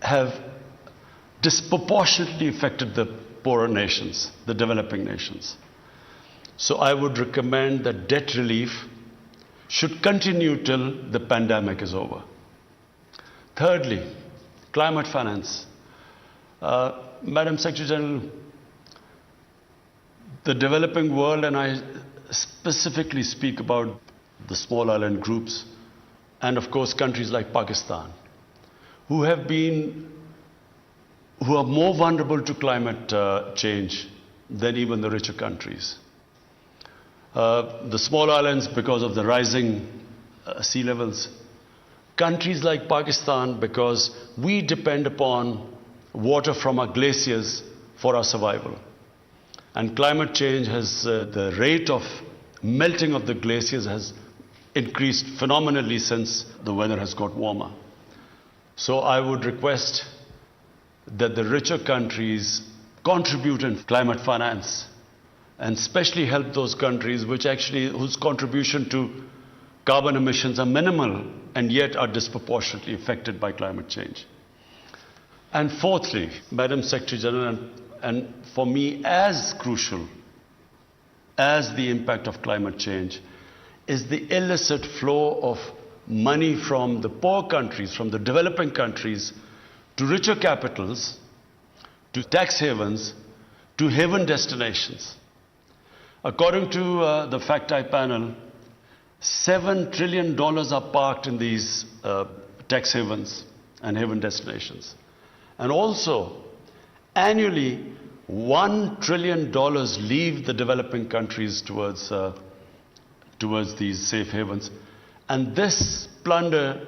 have disproportionately affected the poorer nations, the developing nations. So I would recommend that debt relief should continue till the pandemic is over. Thirdly, climate finance. Madam Secretary General, the developing world, and I specifically speak about the small island groups, and of course countries like Pakistan, who are more vulnerable to climate change than even the richer countries. The small islands because of the rising sea levels. Countries like Pakistan because we depend upon water from our glaciers for our survival. And climate change has, the rate of melting of the glaciers has increased phenomenally since the weather has got warmer. So I would request that the richer countries contribute in climate finance and especially help those countries whose contribution to carbon emissions are minimal and yet are disproportionately affected by climate change. And fourthly, Madam Secretary General, and for me as crucial as the impact of climate change, is the illicit flow of money from the poor countries, from the developing countries, to richer capitals, to tax havens, to haven destinations. According to the FACTI panel, $7 trillion are parked in these tax havens and haven destinations. And also, annually, $1 trillion leave the developing countries towards these safe havens. And this plunder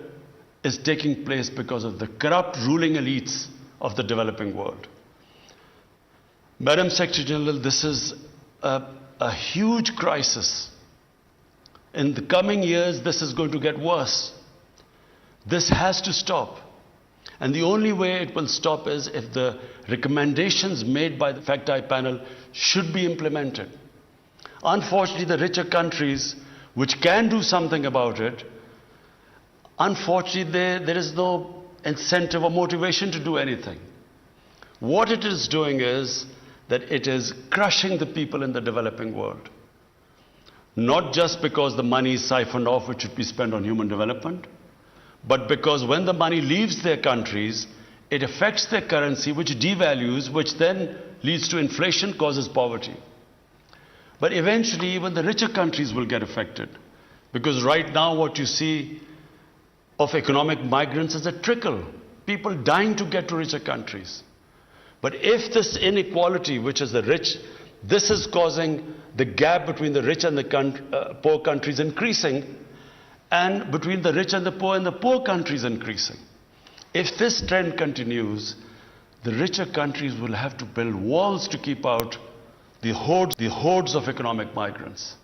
is taking place because of the corrupt ruling elites of the developing world. Madam Secretary General, this is a huge crisis. In the coming years, this is going to get worse. This has to stop. And the only way it will stop is if the recommendations made by the FACTI panel should be implemented. Unfortunately, the richer countries, which can do something about it, unfortunately, there is no incentive or motivation to do anything. What it is doing is that it is crushing the people in the developing world. Not just because the money is siphoned off, which should be spent on human development, but because when the money leaves their countries, it affects their currency, which devalues, which then leads to inflation, causes poverty. But eventually, even the richer countries will get affected. Because right now, what you see of economic migrants is a trickle. People dying to get to richer countries. But if this inequality, which is the rich, this is causing the gap between the rich and the poor countries increasing, and between the rich and the poor countries increasing. If this trend continues, the richer countries will have to build walls to keep out the hordes of economic migrants.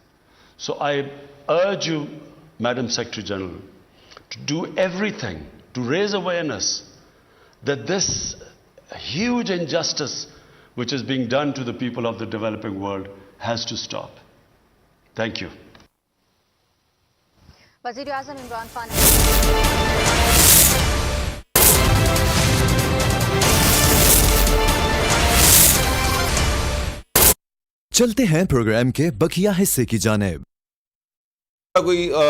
So I urge you, Madam Secretary General, to do everything to raise awareness that this huge injustice which is being done to the people of the developing world has to stop. Thank you. वज़ीर-ए-आज़म इमरान खान चलते हैं programme के बकिया हिस्से की जानिब। कोई